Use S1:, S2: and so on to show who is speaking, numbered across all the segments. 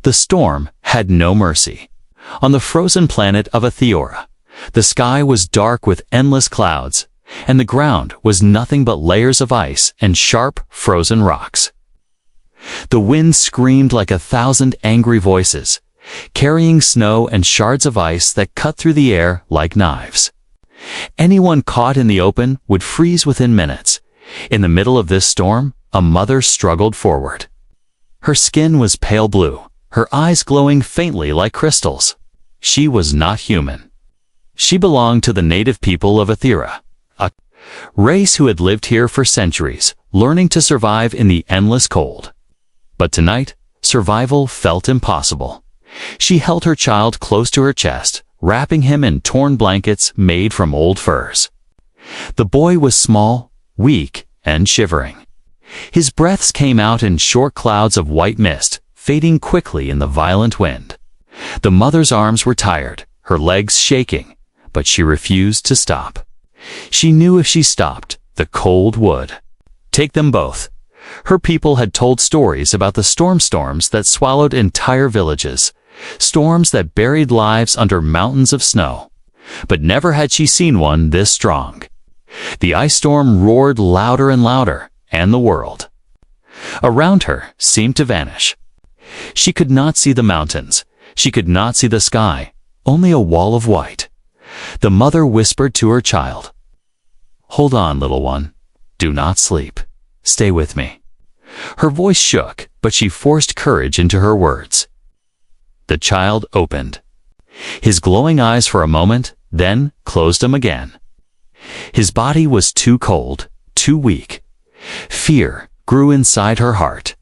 S1: The storm had no mercy. On the frozen planet of Atheora, the sky was dark with endless clouds, and the ground was nothing but layers of ice and sharp, frozen rocks. The wind screamed like 1,000 angry voices, carrying snow and shards of ice that cut through the air like knives. Anyone caught in the open would freeze within minutes. In the middle of this storm, a mother struggled forward. Her skin was pale blue, her eyes glowing faintly like crystals. She was not human. She belonged to the native people of Athera, a race who had lived here for centuries, learning to survive in the endless cold. But tonight, survival felt impossible. She held her child close to her chest, wrapping him in torn blankets made from old furs. The boy was small, weak, and shivering. His breaths came out in short clouds of white mist, fading quickly in the violent wind. The mother's arms were tired, her legs shaking, but she refused to stop. She knew if she stopped, the cold would take them both. Her people had told stories about the storms that swallowed entire villages, storms that buried lives under mountains of snow. But never had she seen one this strong. The ice storm roared louder and louder, and the world around her seemed to vanish. She could not see the mountains. She could not see the sky, only a wall of white. The mother whispered to her child, "Hold on, little one. Do not sleep. Stay with me." Her voice shook, but she forced courage into her words. The child opened his glowing eyes for a moment, then closed them again. His body was too cold, too weak. Fear grew inside her heart.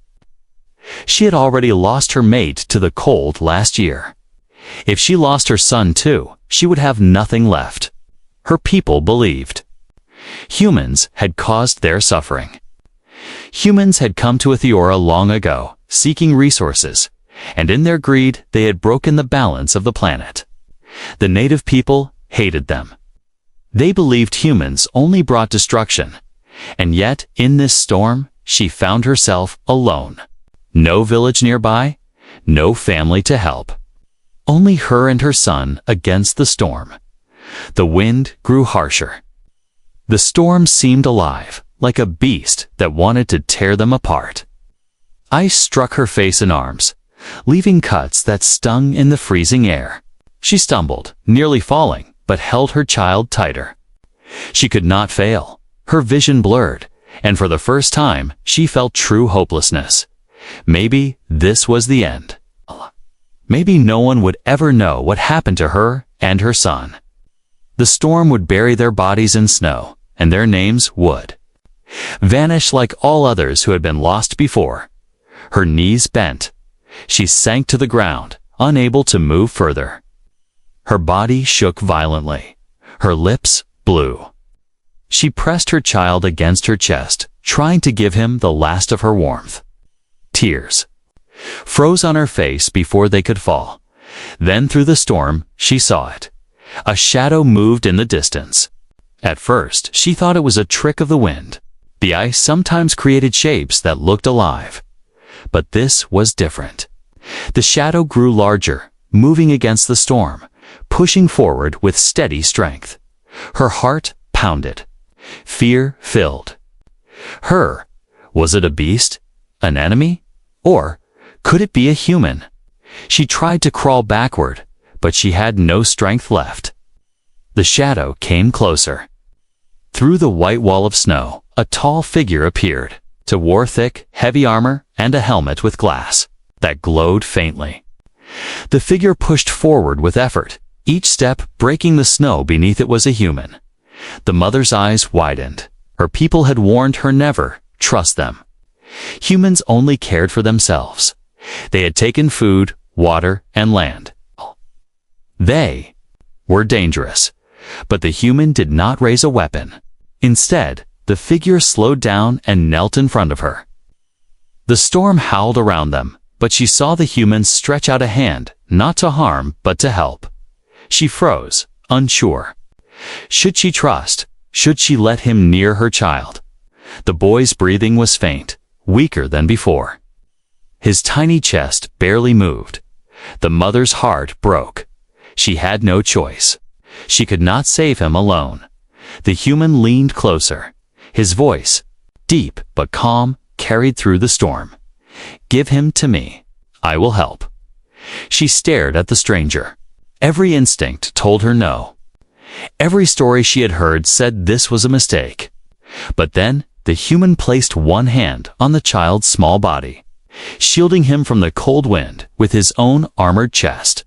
S1: She had already lost her mate to the cold last year. If she lost her son too, she would have nothing left. Her people believed humans had caused their suffering. Humans had come to Atheora long ago, seeking resources, and in their greed they had broken the balance of the planet. The native people hated them. They believed humans only brought destruction, and yet in this storm she found herself alone. No village nearby, no family to help. Only her and her son against the storm. The wind grew harsher. The storm seemed alive, like a beast that wanted to tear them apart. Ice struck her face and arms, leaving cuts that stung in the freezing air. She stumbled, nearly falling, but held her child tighter. She could not fail. Her vision blurred, and for the first time she felt true hopelessness. Maybe this was the end. Maybe no one would ever know what happened to her and her son. The storm would bury their bodies in snow, and their names would vanish like all others who had been lost before. Her knees bent. She sank to the ground, unable to move further. Her body shook violently. Her lips blew. She pressed her child against her chest, trying to give him the last of her warmth. Tears froze on her face before they could fall. Then through the storm, she saw it. A shadow moved in the distance. At first, she thought it was a trick of the wind. The ice sometimes created shapes that looked alive. But this was different. The shadow grew larger, moving against the storm, pushing forward with steady strength. Her heart pounded. Fear filled her. Was it a beast? An enemy? Or could it be a human? She tried to crawl backward, but she had no strength left. The shadow came closer. Through the white wall of snow, a tall figure appeared. It wore thick, heavy armor and a helmet with glass that glowed faintly. The figure pushed forward with effort, each step breaking the snow beneath it. Was a human. The mother's eyes widened. Her people had warned her never trust them. Humans only cared for themselves. They had taken food, water, and land. They were dangerous, but the human did not raise a weapon. Instead, the figure slowed down and knelt in front of her. The storm howled around them, but she saw the human stretch out a hand, not to harm, but to help. She froze, unsure. Should she trust? Should she let him near her child? The boy's breathing was faint, weaker than before. His tiny chest barely moved. The mother's heart broke. She had no choice. She could not save him alone. The human leaned closer. His voice, deep but calm, carried through the storm. "Give him to me. I will help." She stared at the stranger. Every instinct told her no. Every story she had heard said this was a mistake. But then the human placed one hand on the child's small body, shielding him from the cold wind with his own armored chest.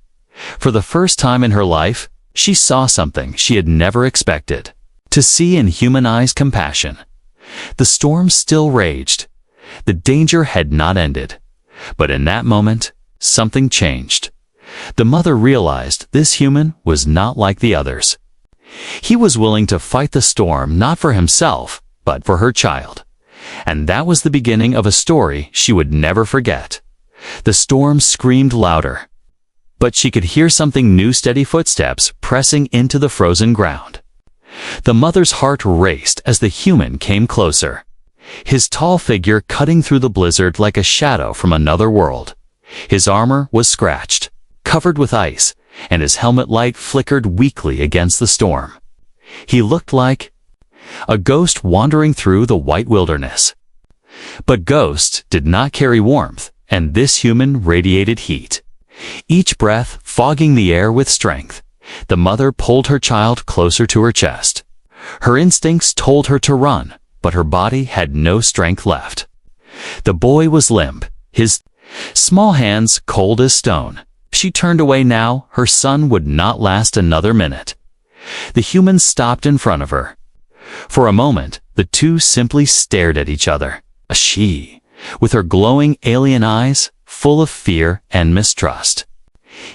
S1: For the first time in her life, she saw something she had never expected: to see in human eyes compassion. The storm still raged. The danger had not ended. But in that moment, something changed. The mother realized this human was not like the others. He was willing to fight the storm not for himself, but for her child. And that was the beginning of a story she would never forget. The storm screamed louder, but she could hear something new: steady footsteps pressing into the frozen ground. The mother's heart raced as the human came closer, his tall figure cutting through the blizzard like a shadow from another world. His armor was scratched, covered with ice, and his helmet light flickered weakly against the storm. He looked like a ghost wandering through the white wilderness. But ghosts did not carry warmth, and this human radiated heat. Each breath fogging the air with strength. The mother pulled her child closer to her chest. Her instincts told her to run, but her body had no strength left. The boy was limp, his small hands cold as stone. She turned away now. Her son would not last another minute. The human stopped in front of her. For a moment, the two simply stared at each other. She, with her glowing alien eyes, full of fear and mistrust.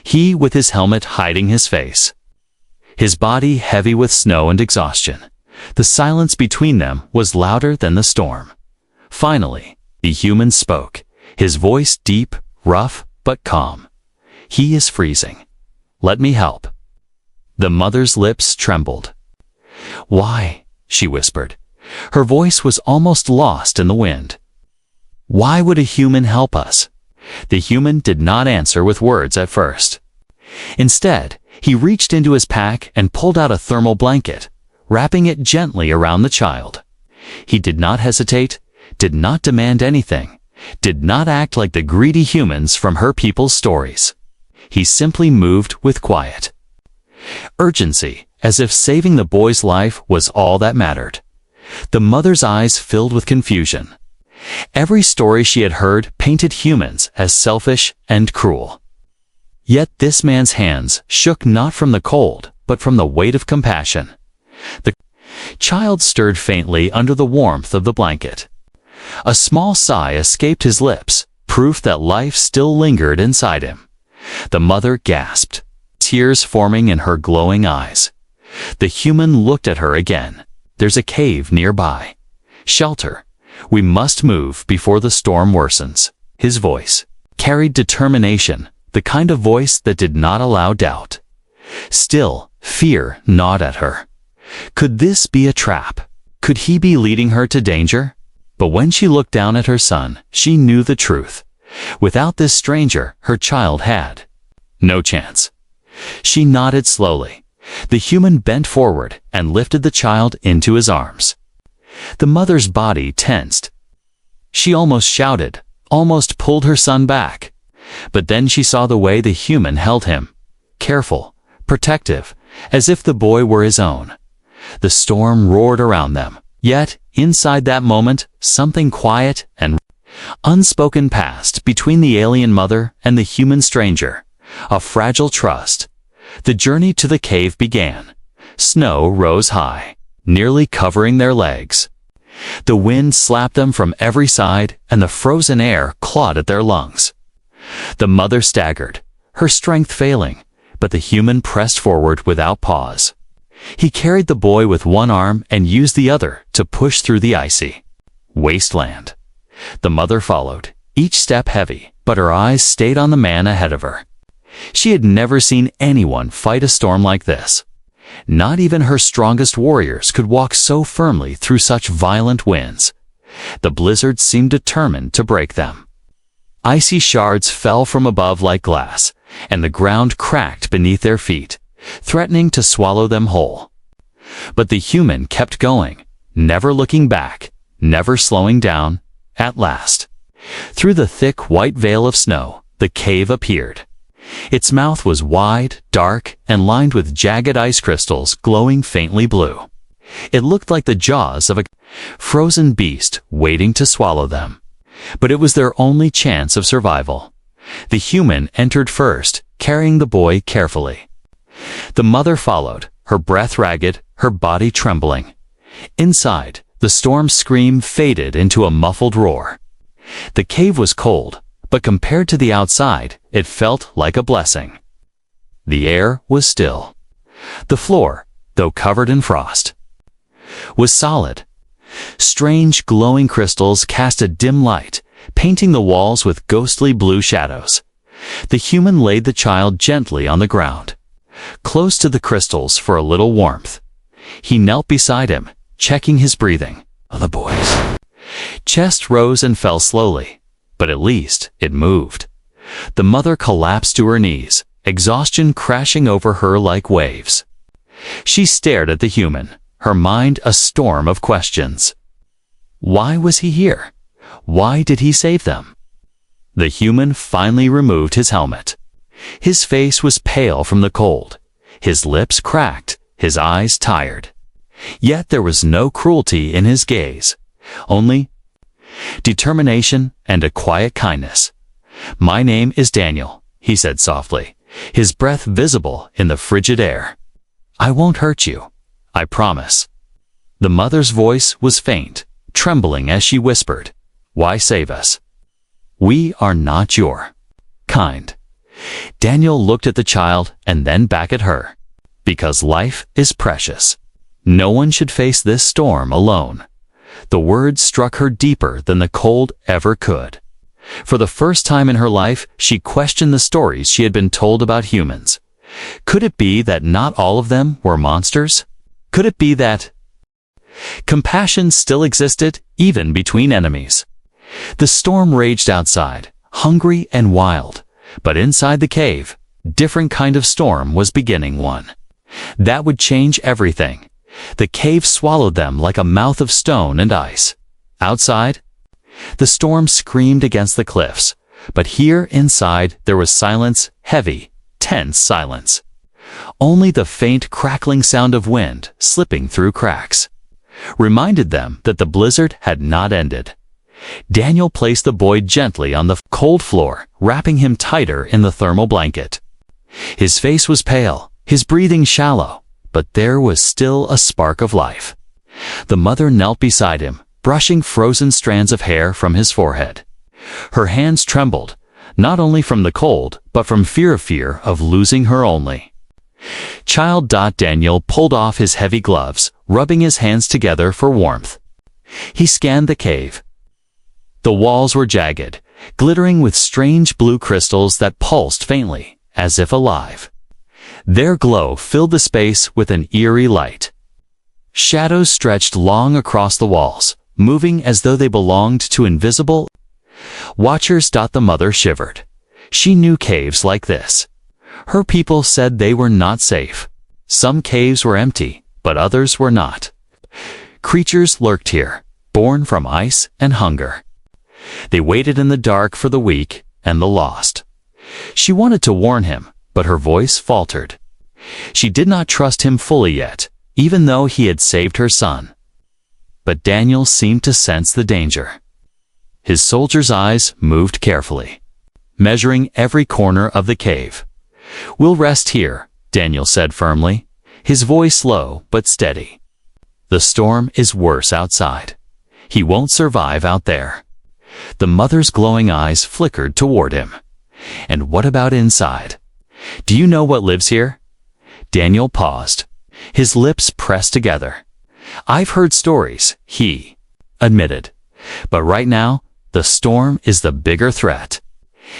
S1: He with his helmet hiding his face. His body heavy with snow and exhaustion. The silence between them was louder than the storm. Finally, the human spoke, his voice deep, rough, but calm. "He is freezing. Let me help." The mother's lips trembled. "Why?" she whispered. Her voice was almost lost in the wind. "Why would a human help us?" The human did not answer with words at first. Instead, he reached into his pack and pulled out a thermal blanket, wrapping it gently around the child. He did not hesitate, did not demand anything, did not act like the greedy humans from her people's stories. He simply moved with quiet urgency, as if saving the boy's life was all that mattered. The mother's eyes filled with confusion. Every story she had heard painted humans as selfish and cruel. Yet this man's hands shook not from the cold, but from the weight of compassion. The child stirred faintly under the warmth of the blanket. A small sigh escaped his lips, proof that life still lingered inside him. The mother gasped, tears forming in her glowing eyes. The human looked at her again. "There's a cave nearby. Shelter. We must move before the storm worsens." His voice carried determination, the kind of voice that did not allow doubt. Still, fear gnawed at her. Could this be a trap? Could he be leading her to danger? But when she looked down at her son, she knew the truth. Without this stranger, her child had no chance. She nodded slowly. The human bent forward and lifted the child into his arms. The mother's body tensed. She almost shouted, almost pulled her son back. But then she saw the way the human held him. Careful, protective, as if the boy were his own. The storm roared around them. Yet, inside that moment, something quiet and unspoken passed between the alien mother and the human stranger. A fragile trust. The journey to the cave began. Snow rose high, nearly covering their legs. The wind slapped them from every side, and the frozen air clawed at their lungs. The mother staggered, her strength failing, but the human pressed forward without pause. He carried the boy with one arm and used the other to push through the icy wasteland. The mother followed, each step heavy, but her eyes stayed on the man ahead of her. She had never seen anyone fight a storm like this. Not even her strongest warriors could walk so firmly through such violent winds. The blizzard seemed determined to break them. Icy shards fell from above like glass, and the ground cracked beneath their feet, threatening to swallow them whole. But the human kept going, never looking back, never slowing down. At last, through the thick white veil of snow, the cave appeared. Its mouth was wide, dark, and lined with jagged ice crystals glowing faintly blue. It looked like the jaws of a frozen beast waiting to swallow them. But it was their only chance of survival. The human entered first, carrying the boy carefully. The mother followed, her breath ragged, her body trembling. Inside, the storm's scream faded into a muffled roar. The cave was cold, but compared to the outside, it felt like a blessing. The air was still. The floor, though covered in frost, was solid. Strange glowing crystals cast a dim light, painting the walls with ghostly blue shadows. The human laid the child gently on the ground, close to the crystals for a little warmth. He knelt beside him, checking his breathing. The boy's chest rose and fell slowly, but at least it moved. The mother collapsed to her knees, exhaustion crashing over her like waves. She stared at the human, her mind a storm of questions. Why was he here? Why did he save them? The human finally removed his helmet. His face was pale from the cold, his lips cracked, his eyes tired. Yet there was no cruelty in his gaze, only determination and a quiet kindness. "My name is Daniel," he said softly, his breath visible in the frigid air. "I won't hurt you, I promise." The mother's voice was faint, trembling as she whispered, "Why save us? We are not your kind." Daniel looked at the child and then back at her. "Because life is precious. No one should face this storm alone." The words struck her deeper than the cold ever could. For the first time in her life, she questioned the stories she had been told about humans. Could it be that not all of them were monsters? Could it be that compassion still existed, even between enemies? The storm raged outside, hungry and wild, but inside the cave, different kind of storm was beginning one. That would change everything. The cave swallowed them like a mouth of stone and ice. Outside, the storm screamed against the cliffs, but here inside there was silence, heavy, tense silence. Only the faint crackling sound of wind slipping through cracks reminded them that the blizzard had not ended. Daniel placed the boy gently on the cold floor, wrapping him tighter in the thermal blanket. His face was pale, his breathing shallow, but there was still a spark of life. The mother knelt beside him, brushing frozen strands of hair from his forehead. Her hands trembled, not only from the cold, but from fear of losing her only child. Daniel pulled off his heavy gloves, rubbing his hands together for warmth. He scanned the cave. The walls were jagged, glittering with strange blue crystals that pulsed faintly, as if alive. Their glow filled the space with an eerie light. Shadows stretched long across the walls, moving as though they belonged to invisible watchers. The mother shivered. She knew caves like this. Her people said they were not safe. Some caves were empty, but others were not. Creatures lurked here, born from ice and hunger. They waited in the dark for the weak and the lost. She wanted to warn him, but her voice faltered. She did not trust him fully yet, even though he had saved her son. But Daniel seemed to sense the danger. His soldier's eyes moved carefully, measuring every corner of the cave. "We'll rest here," Daniel said firmly, his voice low but steady. "The storm is worse outside. He won't survive out there." The mother's glowing eyes flickered toward him. "And what about inside? Do you know what lives here?" Daniel paused, his lips pressed together. "I've heard stories," he admitted, "but right now, the storm is the bigger threat."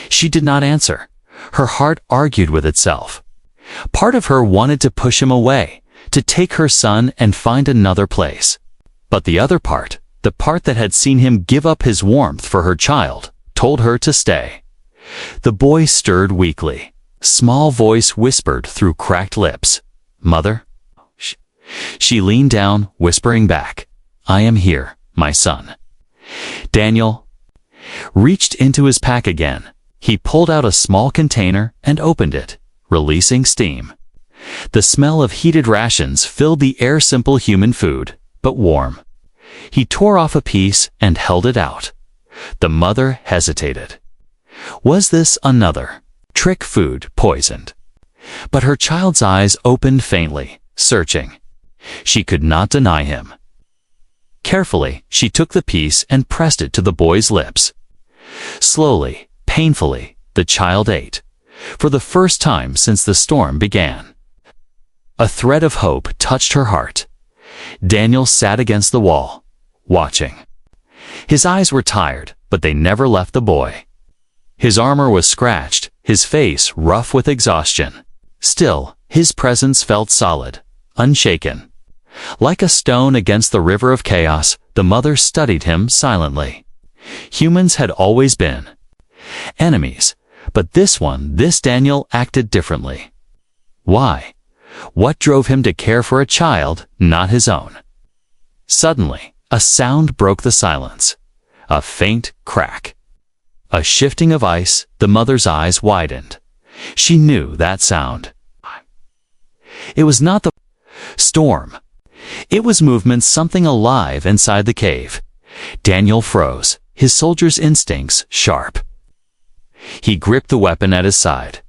S1: She did not answer. Her heart argued with itself. Part of her wanted to push him away, to take her son and find another place. But the other part, the part that had seen him give up his warmth for her child, told her to stay. The boy stirred weakly. Small voice whispered through cracked lips. "Mother?" She leaned down, whispering back, "I am here, my son." Daniel reached into his pack again. He pulled out a small container and opened it, releasing steam. The smell of heated rations filled the air, simple human food, but warm. He tore off a piece and held it out. The mother hesitated. Was this another trick food poisoned? But her child's eyes opened faintly, searching. She could not deny him. Carefully, she took the piece and pressed it to the boy's lips. Slowly, painfully, the child ate, for the first time since the storm began. A thread of hope touched her heart. Daniel sat against the wall, watching. His eyes were tired, but they never left the boy. His armor was scratched, his face rough with exhaustion. Still, his presence felt solid, unshaken. Like a stone against the river of chaos, the mother studied him silently. Humans had always been enemies, but this Daniel acted differently. Why? What drove him to care for a child not his own? Suddenly, a sound broke the silence. A faint crack. A shifting of ice. The mother's eyes widened. She knew that sound. It was not the storm. It was movement, something alive inside the cave. Daniel froze, his soldier's instincts sharp. He gripped the weapon at his side,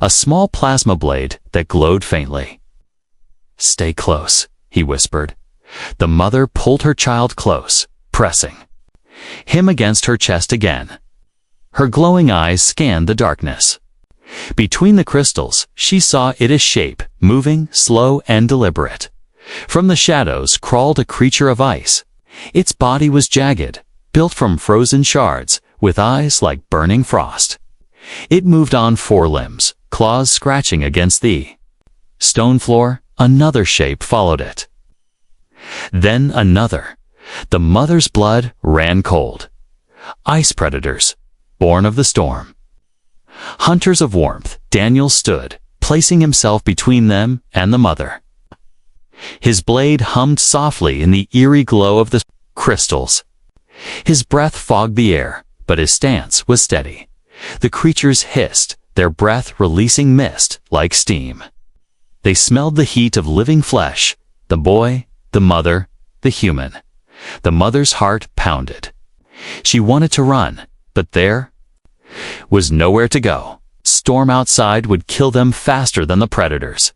S1: a small plasma blade that glowed faintly. "Stay close," he whispered. The mother pulled her child close, pressing him against her chest again. Her glowing eyes scanned the darkness. Between the crystals, she saw its shape, moving, slow and deliberate. From the shadows crawled a creature of ice. Its body was jagged, built from frozen shards, with eyes like burning frost. It moved on four limbs, claws scratching against the stone floor. Another shape followed it. Then another. The mother's blood ran cold. Ice predators, born of the storm. Hunters of warmth. Daniel stood, placing himself between them and the mother. His blade hummed softly in the eerie glow of the crystals. His breath fogged the air, but his stance was steady. The creatures hissed, their breath releasing mist like steam. They smelled the heat of living flesh, the boy, the mother, the human. The mother's heart pounded. She wanted to run, but there was nowhere to go. Storm outside would kill them faster than the predators.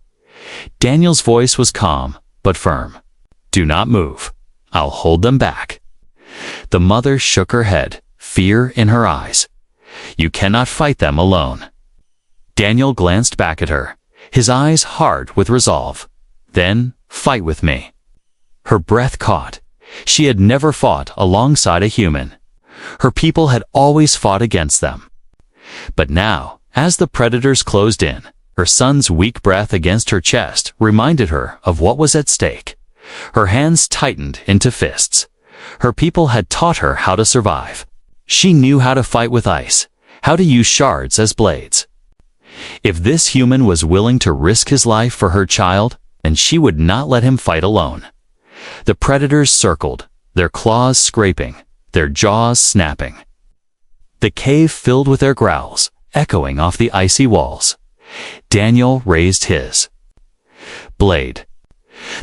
S1: Daniel's voice was calm, but firm. "Do not move. I'll hold them back." The mother shook her head, fear in her eyes. "You cannot fight them alone." Daniel glanced back at her, his eyes hard with resolve. "Then, fight with me." Her breath caught. She had never fought alongside a human. Her people had always fought against them. But now, as the predators closed in, her son's weak breath against her chest reminded her of what was at stake. Her hands tightened into fists. Her people had taught her how to survive. She knew how to fight with ice, how to use shards as blades. If this human was willing to risk his life for her child, then she would not let him fight alone. The predators circled, their claws scraping, their jaws snapping. The cave filled with their growls, echoing off the icy walls. Daniel raised his blade.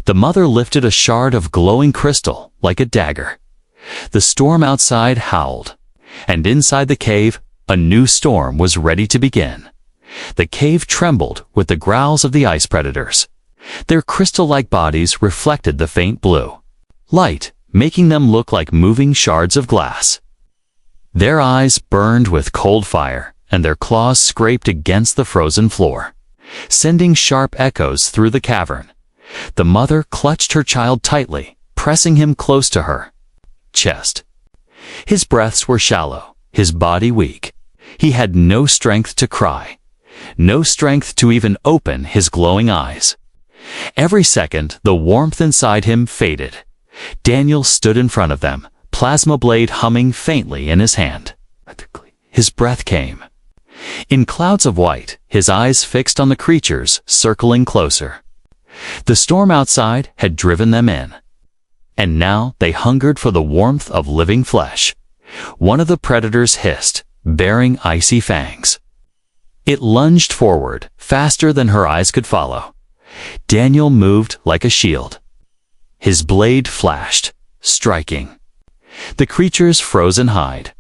S1: The mother lifted a shard of glowing crystal like a dagger. The storm outside howled, and inside the cave, a new storm was ready to begin. The cave trembled with the growls of the ice predators. Their crystal-like bodies reflected the faint blue light, making them look like moving shards of glass. Their eyes burned with cold fire, and their claws scraped against the frozen floor, sending sharp echoes through the cavern. The mother clutched her child tightly, pressing him close to her chest. His breaths were shallow, his body weak. He had no strength to cry, no strength to even open his glowing eyes. Every second, the warmth inside him faded. Daniel stood in front of them, plasma blade humming faintly in his hand. his breath came. In clouds of white, his eyes fixed on the creatures circling closer. The storm outside had driven them in, and now they hungered for the warmth of living flesh. One of the predators hissed, bearing icy fangs. It lunged forward, faster than her eyes could follow. Daniel moved like a shield. His blade flashed, striking. The creature's frozen hide.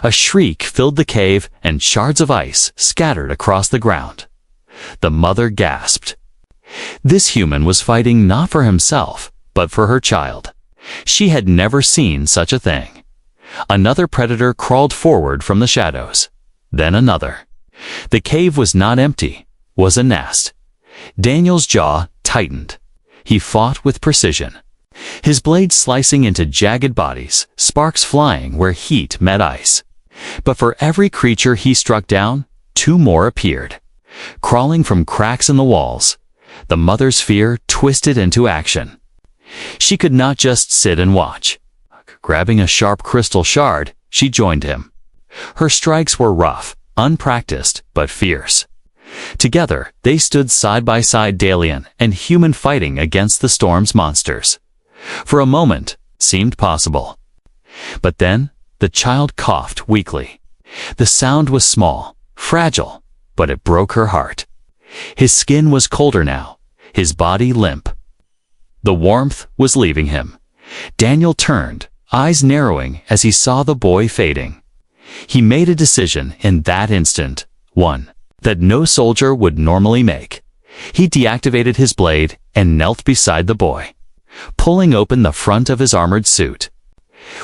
S1: A shriek filled the cave, and shards of ice scattered across the ground. The mother gasped. This human was fighting not for himself, but for her child. She had never seen such a thing. Another predator crawled forward from the shadows. Then another. The cave was not empty, was a nest. Daniel's jaw tightened. He fought with precision. His blade slicing into jagged bodies, sparks flying where heat met ice. But for every creature he struck down, two more appeared. Crawling from cracks in the walls, the mother's fear twisted into action. She could not just sit and watch. Grabbing a sharp crystal shard, she joined him. Her strikes were rough, unpracticed, but fierce. Together, they stood side by side, Dalian and human, fighting against the storm's monsters. For a moment, seemed possible. But then, the child coughed weakly. The sound was small, fragile, but it broke her heart. His skin was colder now, his body limp. The warmth was leaving him. Daniel turned, eyes narrowing as he saw the boy fading. He made a decision in that instant, one that no soldier would normally make. He deactivated his blade and knelt beside the boy, pulling open the front of his armored suit.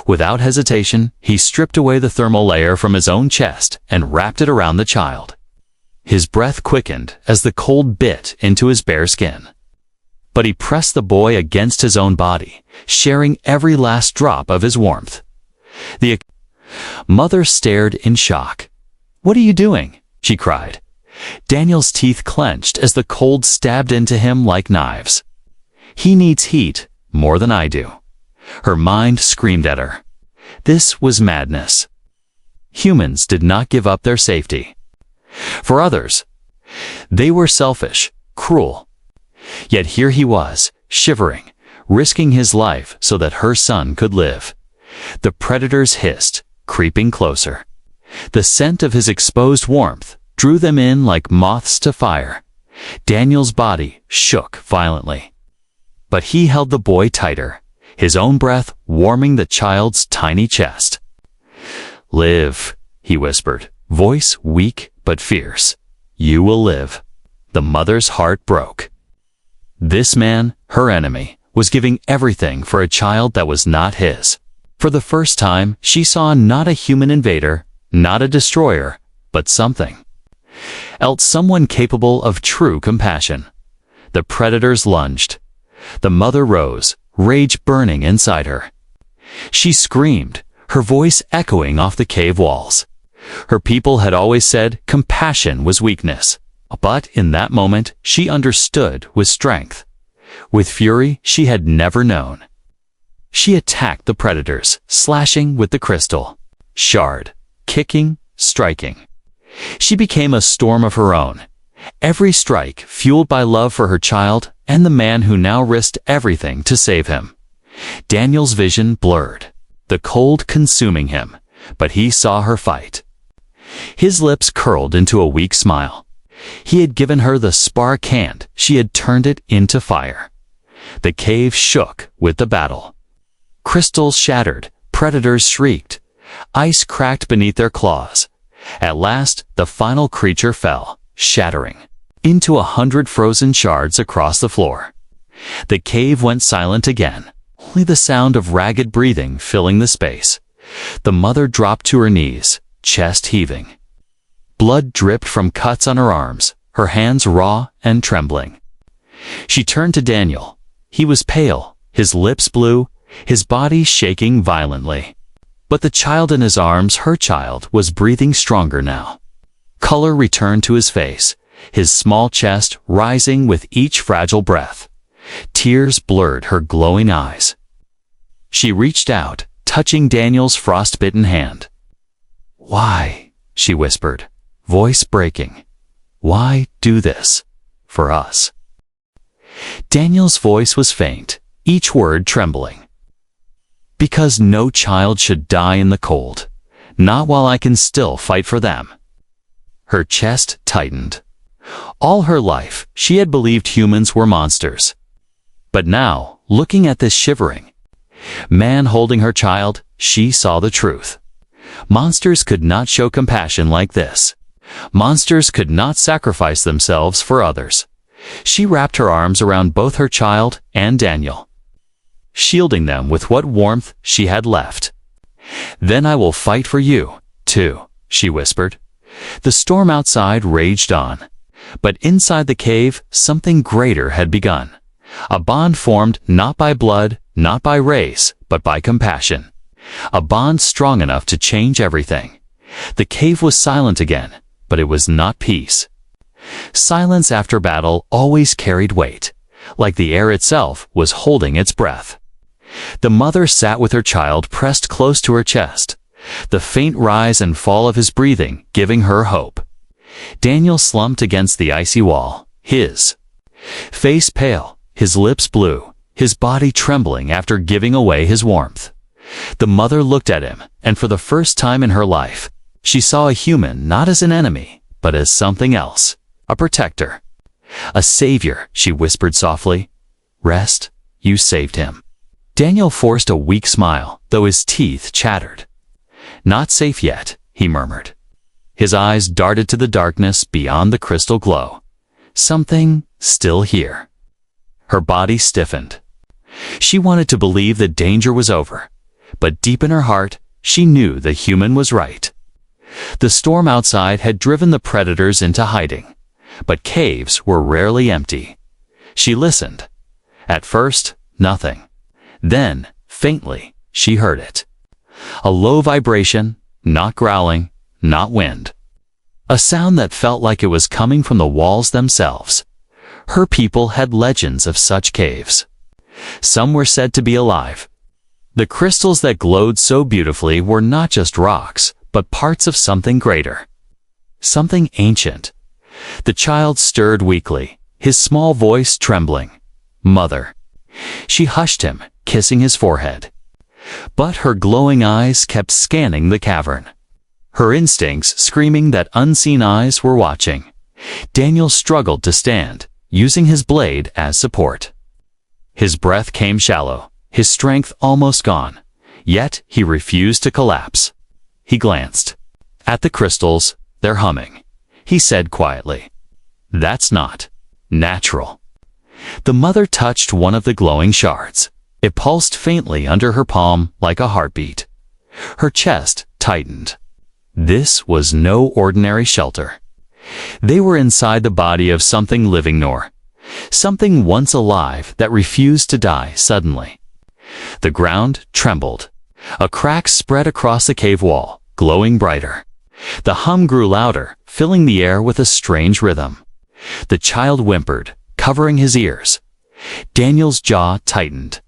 S1: Without hesitation, he stripped away the thermal layer from his own chest and wrapped it around the child. His breath quickened as the cold bit into his bare skin. But he pressed the boy against his own body, sharing every last drop of his warmth. The mother stared in shock. "What are you doing?" she cried. Daniel's teeth clenched as the cold stabbed into him like knives. "He needs heat more than I do." Her mind screamed at her. This was madness. Humans did not give up their safety. For others, they were selfish, cruel. Yet here he was, shivering, risking his life so that her son could live. The predators hissed, creeping closer. The scent of his exposed warmth drew them in like moths to fire. Daniel's body shook violently. But he held the boy tighter, his own breath warming the child's tiny chest. "Live," he whispered, voice weak but fierce. "You will live." The mother's heart broke. This man, her enemy, was giving everything for a child that was not his. For the first time, she saw not a human invader, not a destroyer, but something else, someone capable of true compassion. The predators lunged. The mother rose, rage burning inside her. She screamed, her voice echoing off the cave walls. Her people had always said compassion was weakness. But in that moment, she understood with strength, with fury she had never known. She attacked the predators, slashing with the crystal shard, kicking, striking. She became a storm of her own, every strike fueled by love for her child and the man who now risked everything to save him. Daniel's vision blurred, the cold consuming him, but he saw her fight. His lips curled into a weak smile. He had given her the spark hand, she had turned it into fire. The cave shook with the battle. Crystals shattered, predators shrieked, ice cracked beneath their claws. At last, the final creature fell, shattering into 100 frozen shards across the floor. The cave went silent again, only the sound of ragged breathing filling the space. The mother dropped to her knees, chest heaving. Blood dripped from cuts on her arms, her hands raw and trembling. She turned to Daniel. He was pale, his lips blue, his body shaking violently. But the child in his arms, her child, was breathing stronger now. Color returned to his face, his small chest rising with each fragile breath. Tears blurred her glowing eyes. She reached out, touching Daniel's frostbitten hand. "Why?" she whispered, voice breaking. Why do this? For us. Daniel's voice was faint, each word trembling. Because no child should die in the cold, not while I can still fight for them. Her chest tightened. All her life, she had believed humans were monsters. But now, looking at this shivering man holding her child, she saw the truth. Monsters could not show compassion like this. Monsters could not sacrifice themselves for others. She wrapped her arms around both her child and Daniel, shielding them with what warmth she had left. Then I will fight for you, too, she whispered. The storm outside raged on, but inside the cave something greater had begun. A bond formed not by blood, not by race, but by compassion. A bond strong enough to change everything. The cave was silent again, but it was not peace. Silence after battle always carried weight, like the air itself was holding its breath. The mother sat with her child pressed close to her chest, the faint rise and fall of his breathing giving her hope. Daniel slumped against the icy wall, his face pale, his lips blue, his body trembling after giving away his warmth. The mother looked at him, and for the first time in her life, she saw a human not as an enemy, but as something else, a protector. A savior, she whispered softly. Rest, you saved him. Daniel forced a weak smile, though his teeth chattered. Not safe yet, he murmured. His eyes darted to the darkness beyond the crystal glow. Something still here. Her body stiffened. She wanted to believe that danger was over, but deep in her heart, she knew the human was right. The storm outside had driven the predators into hiding, but caves were rarely empty. She listened. At first, nothing. Then, faintly, she heard it. A low vibration, not growling, not wind. A sound that felt like it was coming from the walls themselves. Her people had legends of such caves. Some were said to be alive. The crystals that glowed so beautifully were not just rocks, but parts of something greater. Something ancient. The child stirred weakly, his small voice trembling. Mother. She hushed him, kissing his forehead. But her glowing eyes kept scanning the cavern. Her instincts screaming that unseen eyes were watching. Daniel struggled to stand, using his blade as support. His breath came shallow, his strength almost gone, yet he refused to collapse. He glanced. At the crystals, they're humming. He said quietly, That's not natural. The mother touched one of the glowing shards. It pulsed faintly under her palm like a heartbeat. Her chest tightened. This was no ordinary shelter. They were inside the body of something living nor. Something once alive that refused to die suddenly. The ground trembled. A crack spread across the cave wall, glowing brighter. The hum grew louder, filling the air with a strange rhythm. The child whimpered, covering his ears. Daniel's jaw tightened.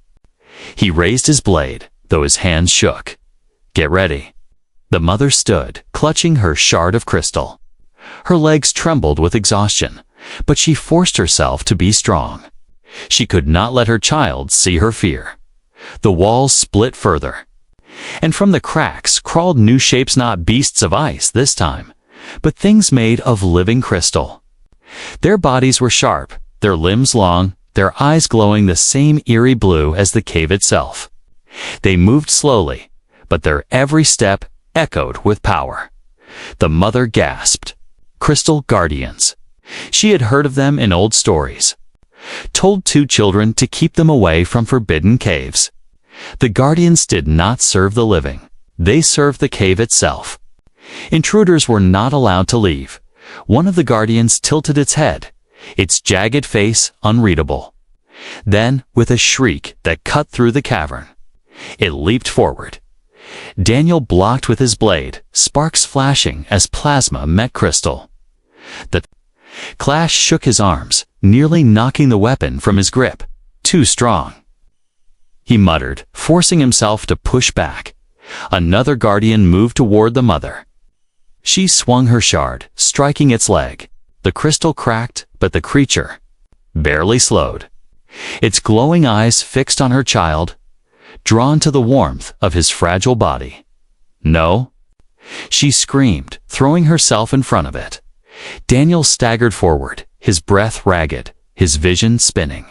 S1: He raised his blade, though his hands shook. Get ready. The mother stood, clutching her shard of crystal. Her legs trembled with exhaustion, but she forced herself to be strong. She could not let her child see her fear. The walls split further, and from the cracks crawled new shapes, not beasts of ice this time, but things made of living crystal. Their bodies were sharp, their limbs long, their eyes glowing the same eerie blue as the cave itself. They moved slowly, but their every step echoed with power. The mother gasped. Crystal guardians. She had heard of them in old stories. Told two children to keep them away from forbidden caves. The guardians did not serve the living. They served the cave itself. Intruders were not allowed to leave. One of the guardians tilted its head, its jagged face unreadable. Then, with a shriek that cut through the cavern, it leaped forward. Daniel blocked with his blade, sparks flashing as plasma met crystal. The clash shook his arms, nearly knocking the weapon from his grip. Too strong. He muttered, forcing himself to push back. Another guardian moved toward the mother. She swung her shard, striking its leg. The crystal cracked, but the creature barely slowed. Its glowing eyes fixed on her child, drawn to the warmth of his fragile body. "No!" She screamed, throwing herself in front of it. Daniel staggered forward, his breath ragged, his vision spinning.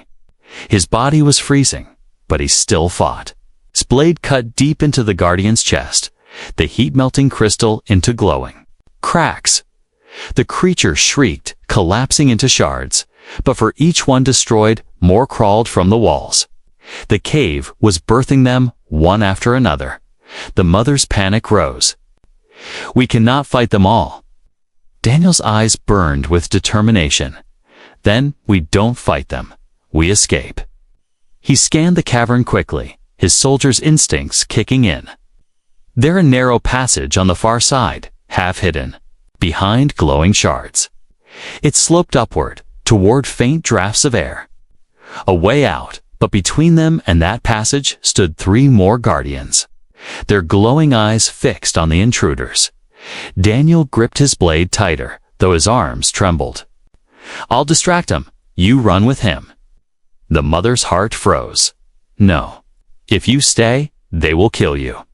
S1: His body was freezing, but he still fought. His blade cut deep into the guardian's chest, the heat-melting crystal into glowing cracks. The creature shrieked, collapsing into shards, but for each one destroyed, more crawled from the walls. The cave was birthing them, one after another. The mother's panic rose. "We cannot fight them all." Daniel's eyes burned with determination. "Then we don't fight them. We escape." He scanned the cavern quickly, his soldier's instincts kicking in. There a narrow passage on the far side, half hidden, behind glowing shards. It sloped upward, toward faint drafts of air. A way out, but between them and that passage stood 3 more guardians, their glowing eyes fixed on the intruders. Daniel gripped his blade tighter, though his arms trembled. "I'll distract him. You run with him." The mother's heart froze. "No. If you stay, they will kill you."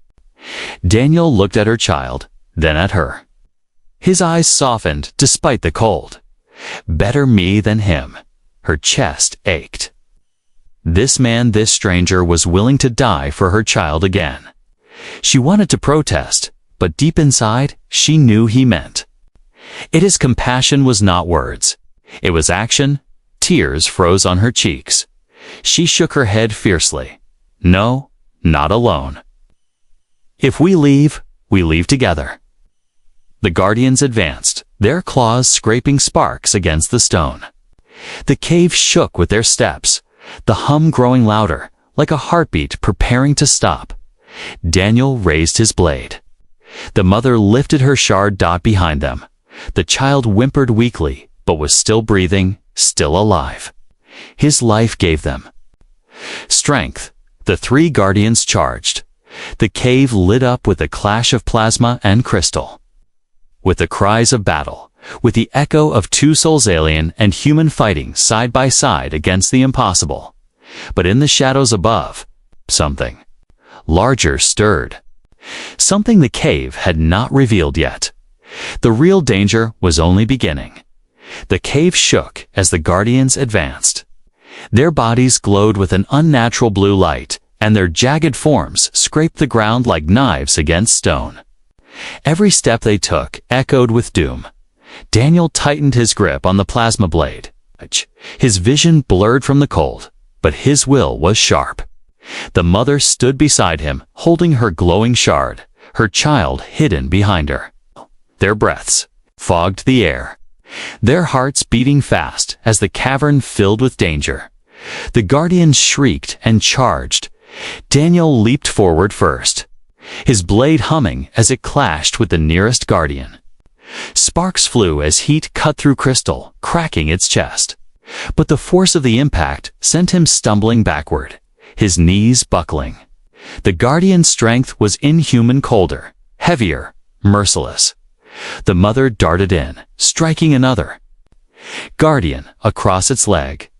S1: Daniel looked at her child, then at her. His eyes softened despite the cold. Better me than him. Her chest ached. This man, this stranger, was willing to die for her child again. She wanted to protest, but deep inside, she knew he meant it. His compassion was not words. It was action. Tears froze on her cheeks. She shook her head fiercely. "No, not alone. If we leave together." The guardians advanced, their claws scraping sparks against the stone. The cave shook with their steps, the hum growing louder, like a heartbeat preparing to stop. Daniel raised his blade. The mother lifted her shard dot behind them. The child whimpered weakly, but was still breathing, still alive. His life gave them strength. The 3 guardians charged. The cave lit up with the clash of plasma and crystal. With the cries of battle, with the echo of 2 souls, alien and human, fighting side by side against the impossible. But in the shadows above, something larger stirred. Something the cave had not revealed yet. The real danger was only beginning. The cave shook as the guardians advanced. Their bodies glowed with an unnatural blue light, and their jagged forms scraped the ground like knives against stone. Every step they took echoed with doom. Daniel tightened his grip on the plasma blade. His vision blurred from the cold, but his will was sharp. The mother stood beside him, holding her glowing shard, her child hidden behind her. Their breaths fogged the air, their hearts beating fast as the cavern filled with danger. The guardians shrieked and charged. Daniel leaped forward first, his blade humming as it clashed with the nearest guardian. Sparks flew as heat cut through crystal, cracking its chest. But the force of the impact sent him stumbling backward, his knees buckling. The guardian's strength was inhuman, colder, heavier, merciless. The mother darted in, striking another guardian across its leg.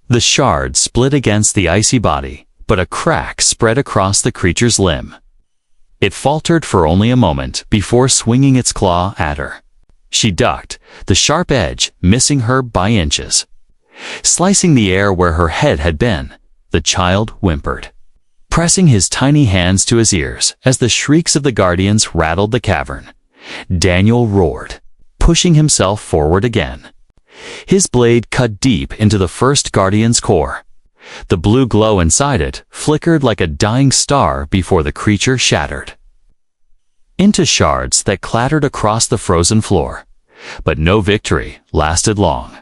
S1: The shard split against the icy body, but a crack spread across the creature's limb. It faltered for only a moment before swinging its claw at her. She ducked, the sharp edge missing her by inches. Slicing the air where her head had been, the child whimpered, pressing his tiny hands to his ears as the shrieks of the guardians rattled the cavern. Daniel roared, pushing himself forward again. His blade cut deep into the first guardian's core. The blue glow inside it flickered like a dying star before the creature shattered into shards that clattered across the frozen floor. But no victory lasted long.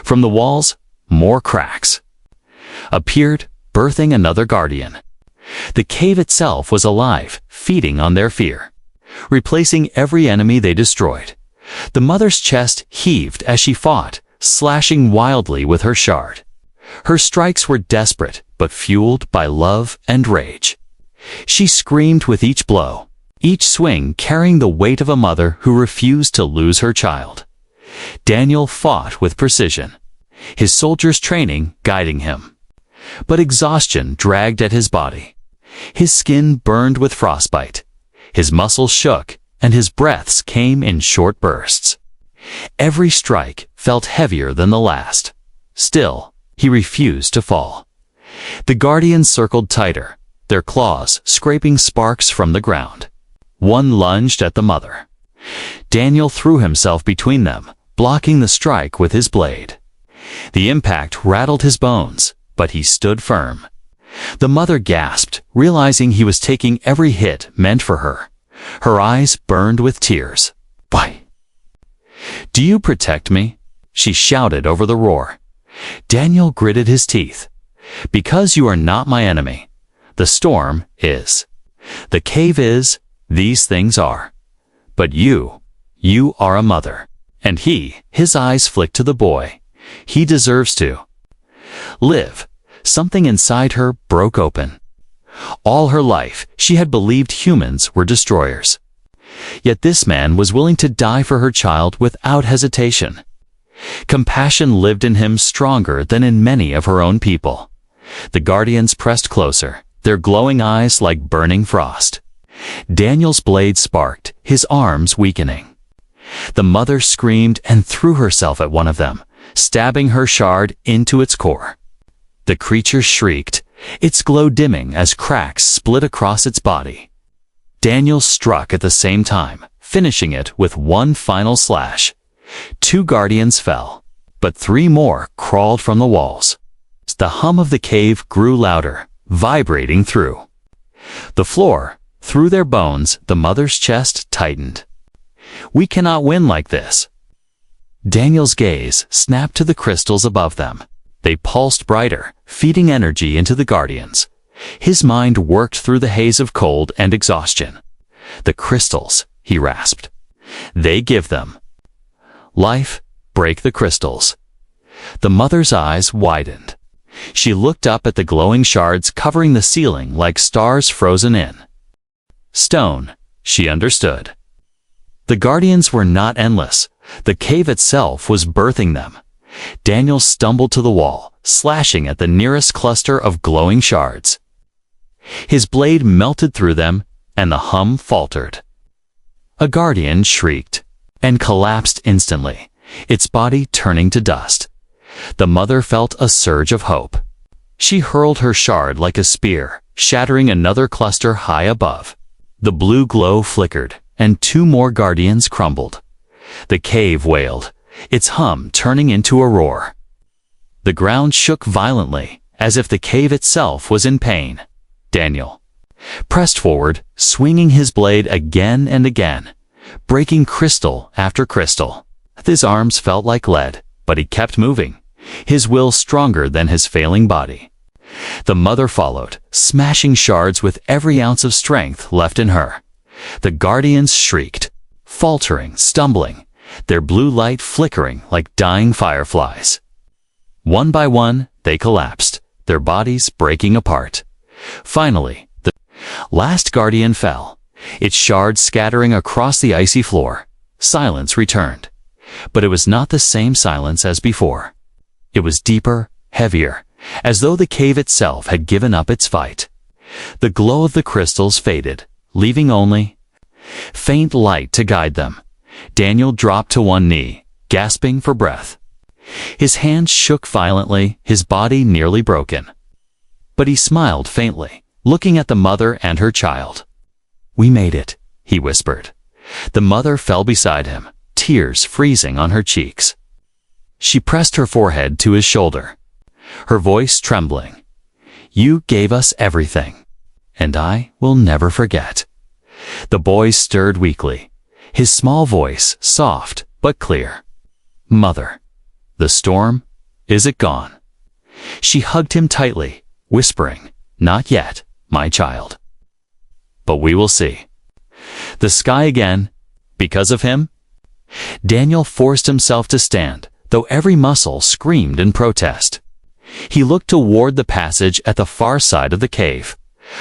S1: From the walls, more cracks appeared, birthing another guardian. The cave itself was alive, feeding on their fear, replacing every enemy they destroyed. The mother's chest heaved as she fought, slashing wildly with her shard. Her strikes were desperate, but fueled by love and rage. She screamed with each blow, each swing carrying the weight of a mother who refused to lose her child. Daniel fought with precision, his soldier's training guiding him. But exhaustion dragged at his body. His skin burned with frostbite, his muscles shook, and his breaths came in short bursts. Every strike felt heavier than the last. Still, he refused to fall. The guardians circled tighter, their claws scraping sparks from the ground. One lunged at the mother. Daniel threw himself between them, blocking the strike with his blade. The impact rattled his bones, but he stood firm. The mother gasped, realizing he was taking every hit meant for her. Her eyes burned with tears. "Why? Do you protect me?" she shouted over the roar. Daniel gritted his teeth. "Because you are not my enemy. The storm is. The cave is. These things are. But you are a mother." And his eyes flicked to the boy. "He deserves to live." Something inside her broke open. All her life, she had believed humans were destroyers. Yet this man was willing to die for her child without hesitation. Compassion lived in him stronger than in many of her own people. The guardians pressed closer, their glowing eyes like burning frost. Daniel's blade sparked, his arms weakening. The mother screamed and threw herself at one of them, stabbing her shard into its core. The creature shrieked, its glow dimming as cracks split across its body. Daniel struck at the same time, finishing it with one final slash. 2 guardians fell, but 3 more crawled from the walls. The hum of the cave grew louder, vibrating through the floor. Through their bones, the mother's chest tightened. "We cannot win like this." Daniel's gaze snapped to the crystals above them. They pulsed brighter, feeding energy into the guardians. His mind worked through the haze of cold and exhaustion. "The crystals," he rasped. "They give them life. Break the crystals." The mother's eyes widened. She looked up at the glowing shards covering the ceiling like stars frozen in stone. She understood. The guardians were not endless. The cave itself was birthing them. Daniel stumbled to the wall, slashing at the nearest cluster of glowing shards. His blade melted through them, and the hum faltered. A guardian shrieked and collapsed instantly, its body turning to dust. The mother felt a surge of hope. She hurled her shard like a spear, shattering another cluster high above. The blue glow flickered, and 2 more guardians crumbled. The cave wailed, its hum turning into a roar. The ground shook violently, as if the cave itself was in pain. Daniel pressed forward, swinging his blade again and again, breaking crystal after crystal. His arms felt like lead, but he kept moving, his will stronger than his failing body. The mother followed, smashing shards with every ounce of strength left in her. The guardians shrieked, faltering, stumbling, their blue light flickering like dying fireflies. One by one, they collapsed, their bodies breaking apart. Finally, the last guardian fell, its shards scattering across the icy floor. Silence returned. But it was not the same silence as before. It was deeper, heavier, as though the cave itself had given up its fight. The glow of the crystals faded, leaving only faint light to guide them. Daniel dropped to one knee, gasping for breath. His hands shook violently, his body nearly broken. But he smiled faintly, looking at the mother and her child. "We made it," he whispered. The mother fell beside him, tears freezing on her cheeks. She pressed her forehead to his shoulder, her voice trembling. "You gave us everything, and I will never forget." The boy stirred weakly, his small voice soft but clear. "Mother, the storm, is it gone?" She hugged him tightly, whispering, "Not yet, my child. But we will see." The sky again, because of him? Daniel forced himself to stand, though every muscle screamed in protest. He looked toward the passage at the far side of the cave.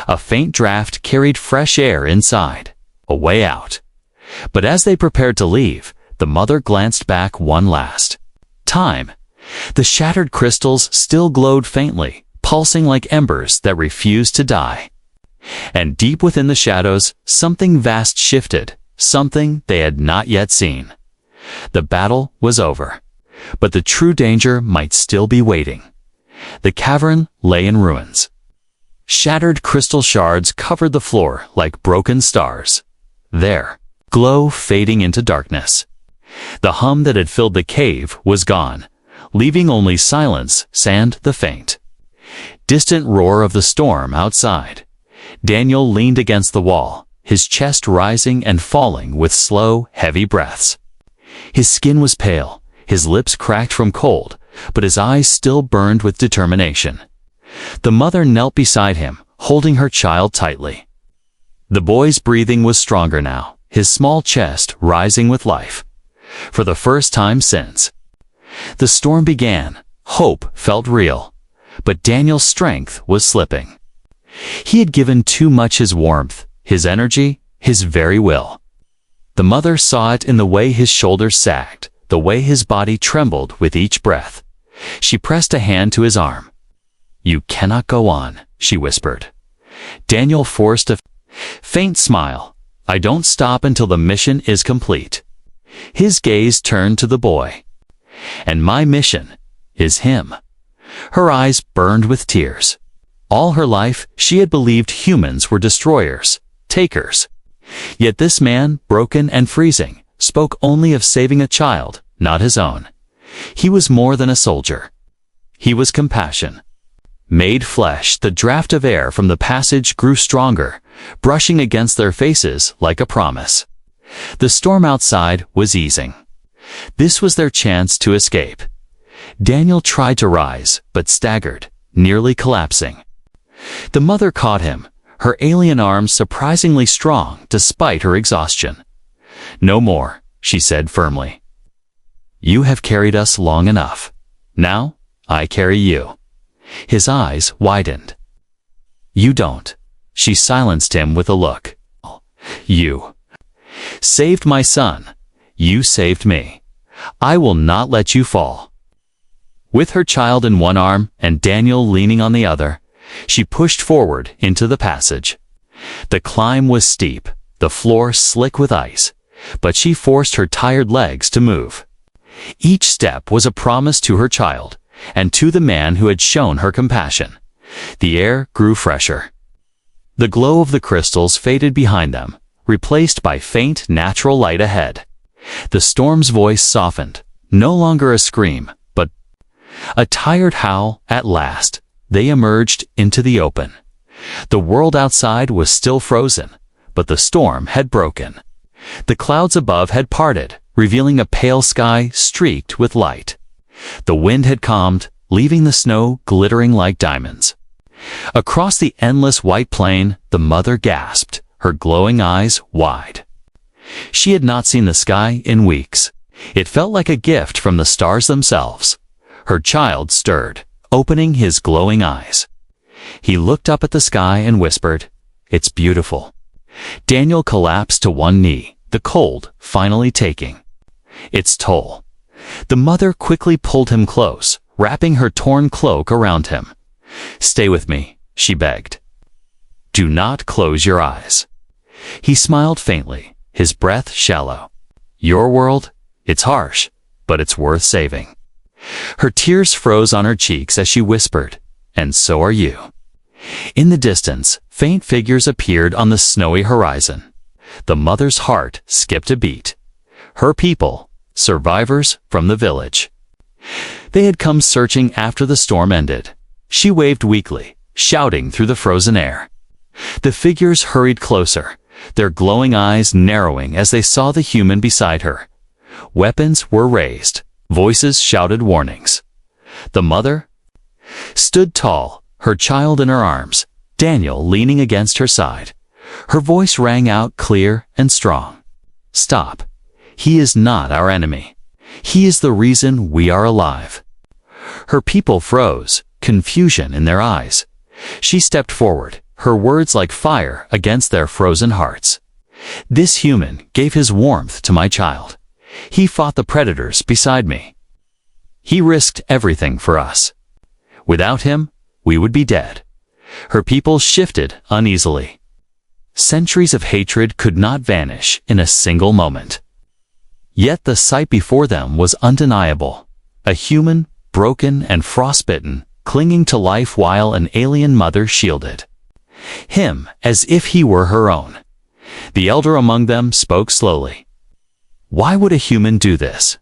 S1: A faint draft carried fresh air inside. a way out. But as they prepared to leave, the mother glanced back one last time. The shattered crystals still glowed faintly, pulsing like embers that refused to die. And deep within the shadows, something vast shifted, something they had not yet seen. The battle was over, but the true danger might still be waiting. The cavern lay in ruins. Shattered crystal shards covered the floor like broken stars. Their glow fading into darkness. The hum that had filled the cave was gone, leaving only silence, sand, the faint, distant roar of the storm outside. Daniel leaned against the wall, his chest rising and falling with slow, heavy breaths. His skin was pale, his lips cracked from cold, but his eyes still burned with determination. The mother knelt beside him, holding her child tightly. The boy's breathing was stronger now, his small chest rising with life. For the first time since the storm began, hope felt real, but Daniel's strength was slipping. He had given too much his warmth, his energy, his very will. The mother saw it in the way his shoulders sagged, the way his body trembled with each breath. She pressed a hand to his arm. "You cannot go on," she whispered. Daniel forced a faint smile. "I don't stop until the mission is complete." His gaze turned to the boy. "And my mission is him." Her eyes burned with tears. All her life, she had believed humans were destroyers, takers. Yet this man, broken and freezing, spoke only of saving a child, not his own. He was more than a soldier. He was compassion. Made flesh, the draft of air from the passage grew stronger, brushing against their faces like a promise. The storm outside was easing. This was their chance to escape. Daniel tried to rise, but staggered, nearly collapsing. The mother caught him, her alien arms surprisingly strong despite her exhaustion. "No more," she said firmly. "You have carried us long enough. Now, I carry you." His eyes widened. "You don't." She silenced him with a look. "You saved my son. You saved me. I will not let you fall." With her child in one arm and Daniel leaning on the other, she pushed forward into the passage. The climb was steep, the floor slick with ice, but she forced her tired legs to move. Each step was a promise to her child, and to the man who had shown her compassion. The air grew fresher. The glow of the crystals faded behind them, replaced by faint, natural light ahead. The storm's voice softened, no longer a scream, but a tired howl. At last, they emerged into the open. The world outside was still frozen, but the storm had broken. The clouds above had parted, revealing a pale sky streaked with light. The wind had calmed, leaving the snow glittering like diamonds. Across the endless white plain, the mother gasped, her glowing eyes wide. She had not seen the sky in weeks. It felt like a gift from the stars themselves. Her child stirred, opening his glowing eyes. He looked up at the sky and whispered, "It's beautiful." Daniel collapsed to one knee, the cold finally taking its toll. The mother quickly pulled him close, wrapping her torn cloak around him. "Stay with me," she begged. "Do not close your eyes." He smiled faintly, his breath shallow. "Your world? It's harsh, but it's worth saving." Her tears froze on her cheeks as she whispered, "And so are you." In the distance, faint figures appeared on the snowy horizon. The mother's heart skipped a beat. Her people, survivors from the village. They had come searching after the storm ended. She waved weakly, shouting through the frozen air. The figures hurried closer, their glowing eyes narrowing as they saw the human beside her. Weapons were raised, voices shouted warnings. The mother stood tall, her child in her arms, Daniel leaning against her side. Her voice rang out clear and strong. "Stop. He is not our enemy. He is the reason we are alive." Her people froze, confusion in their eyes. She stepped forward, her words like fire against their frozen hearts. This human gave his warmth to my child. He fought the predators beside me. He risked everything for us. Without him, we would be dead. Her people shifted uneasily. Centuries of hatred could not vanish in a single moment. Yet the sight before them was undeniable. A human, broken and frostbitten, clinging to life while an alien mother shielded him as if he were her own. The elder among them spoke slowly. Why would a human do this?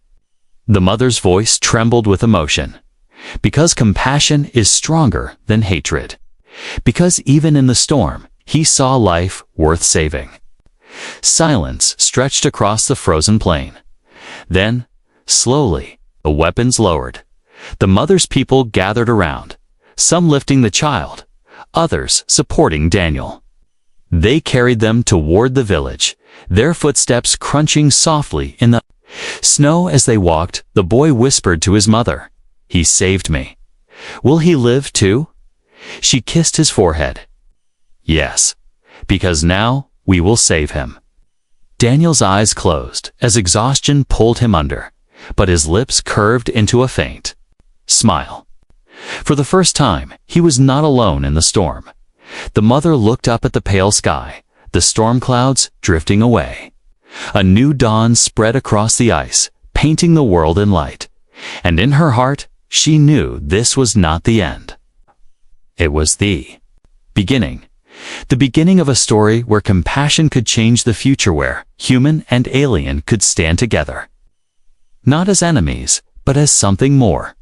S1: The mother's voice trembled with emotion. Because compassion is stronger than hatred. Because even in the storm, he saw life worth saving. Silence stretched across the frozen plain. Then, slowly, the weapons lowered. The mother's people gathered around, some lifting the child, others supporting Daniel. They carried them toward the village, their footsteps crunching softly in the snow as they walked. The boy whispered to his mother, "He saved me. Will he live too?" She kissed his forehead. "Yes, because now we will save him." Daniel's eyes closed as exhaustion pulled him under, but his lips curved into a faint smile. For the first time, he was not alone in the storm. The mother looked up at the pale sky, the storm clouds drifting away. A new dawn spread across the ice, painting the world in light. And in her heart, she knew this was not the end. It was the beginning. The beginning of a story where compassion could change the future, where human and alien could stand together. Not as enemies, but as something more.